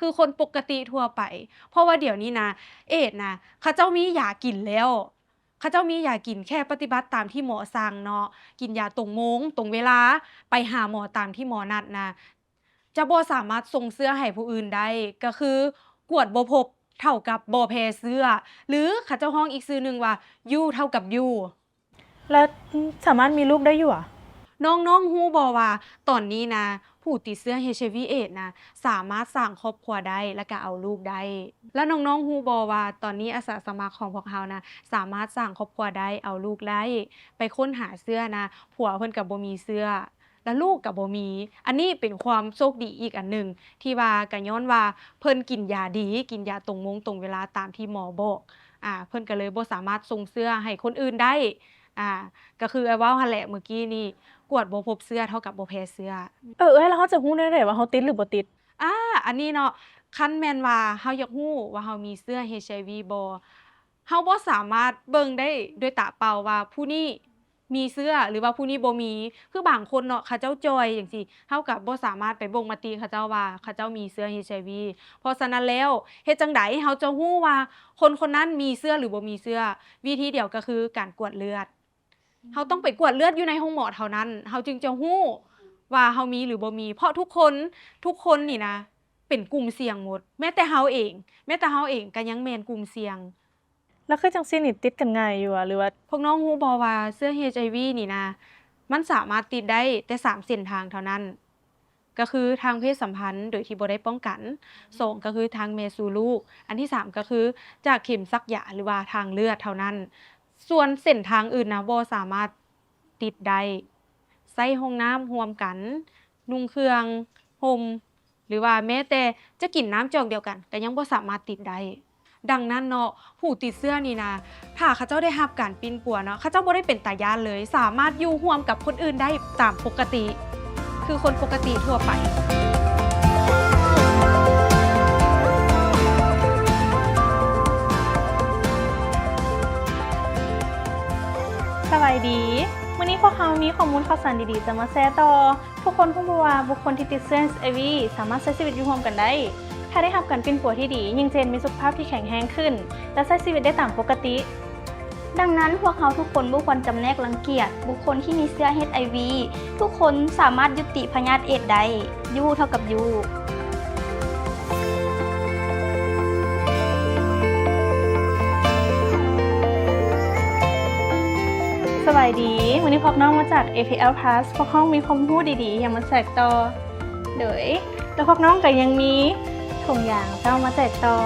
คือคนปกติทั่วไปเพราะว่าเดี๋ยวนี้นะเอดส์นะเขาเจ้ามียากินแล้วเขาเจ้ามียากินแค่ปฏิบัติตามที่หมอสั่งเนาะกินยาตรงโมงตรงเวลาไปหาหมอตามที่หมอนัดนะจะบ่สามารถส่งเชื้อให้ผู้อื่นได้ก็คือกวดบ่พบเท่ากับบ่แพร่เชื้อหรือเขาเจ้าฮ้องอีกชื่อหนึ่งว่า U เท่ากับ U แล้วสามารถมีลูกได้อยู่อ่ะน้องๆรู้บ่ว่าตอนนี้นะผู้ติดเชื้อ HIV AIDS นะสามารถสร้างครอบครัวได้แล้วก็เอาลูกได้แล้วน้องๆรู้บ่ว่าตอนนี้อาสาสมัครของพวกเรานะสามารถสร้างครอบครัวได้เอาลูกได้ไปค้นหาเชื้อนะผัวเพิ่นก็บ่มีเชื้อแล้วลูกก็บ่มีอันนี้เป็นความโชคดีอีกอันหนึ่งที่ว่าก็ย้อนว่าเพิ่นกินยาดีกินยาตรงโมงตรงเวลาตามที่หมอบอกเพิ่นก็เลยบ่สามารถส่งเชื้อให้คนอื่นได้ก็คือไอ้เว้าหั่นแหละเมื่อกี้นี่กวดบ่พบเชื้อเท่ากับบ่แพ้เชื้อแล้วเขาจะรู้ได้ไดว่าเขาติดหรือบ่ติดอาอันนี้เนาะคันแม่นว่าเฮาอยากรู้ว่าเฮามีเชื้อ HIV บ่เฮาบ่สามารถเบิ่งได้ด้วยตาเปล่าว่าผู้นี้มีเชื้อหรือว่าผู้นี้บ่มีคือบางคนเนาะเขาเจ้าจ่อยจังซี้เฮาก็บ่สามารถไปบ่งมาติเขาเจ้าว่าเขาเจ้ามีเชื้อ HIV เพราะฉะนั้นแล้วเฮ็ดจั่งใดเฮาจะรู้ว่าคนคนนั้นมีเชื้อหรือบ่มีเชื้อวิธีเดียวก็คือการกวดเลือดเฮาต้องไปกวดเลือดอยู่ในห้องหมอเท่านั้นเฮาจึงจะรู้ว่าเฮามีหรือบ่มีเพราะทุกคนนี่นะเป็นกลุ่มเสี่ยงหมดแม้แต่เฮาเองก็ยังแม่นกลุ่มเสี่ยงแล้วคือจังซี่นี่ติดกันง่ายอยู่อะหรือว่าพวกน้องรู้บ่ว่าเชื้อ HIV นี่นะมันสามารถติดได้แต่3เส้นทางเท่านั้นก็คือทางเพศสัมพันธ์โดยที่บ่ได้ป้องกัน2ก็คือทางแม่สู่ลูกอันที่3ก็คือจากเข็มซักยาหรือว่าทางเลือดเท่านั้นส่วนเส้นทางอื่นนะบ่สามารถติดได้ใช้ห้องน้ำร่วมกันนุ่งเครื่องห่มหรือว่าแม้แต่จะกินน้ำจอกเดียวกันก็ยังบ่สามารถติดได้ดังนั้นเนาะผู้ติดเชื้อนี่นะถ้าเขาเจ้าได้รับการปิ้นปัวเนาะเขาเจ้าบ่ได้เป็นตาย้านเลยสามารถอยู่ร่วมกับคนอื่นได้ตามปกติคือคนปกติทั่วไปสบายดีวันนี้พวกเขามีข้อมูลข่าวสารดีๆจะมาแชร์ต่อทุกคนรู้บ่ว่าบุคคลที่ติดเชื้อ HIV สามารถใช้ชีวิตอยู่ร่วมกันได้ถ้าได้รับการปิ้นปัวที่ดียิ่งเจนมีสุขภาพที่แข็งแรงขึ้นและใช้ชีวิตได้ตามปกติดังนั้นพวกเขาทุกคนบ่ควรจำแนกรังเกียจบุคคลที่มีเชื้อ HIV ทุกคนสามารถยุติพยาธิเอดส์ได้ U เท่ากับ U สบายดีวันนี้พวกน้องมาจาก APL Plus พวกน้องมีความรู้ดีๆอย่างมาแจกต่อโดยแล้วพวกน้องก็ยังมีถุงยางเจ้ามาแจกต่อ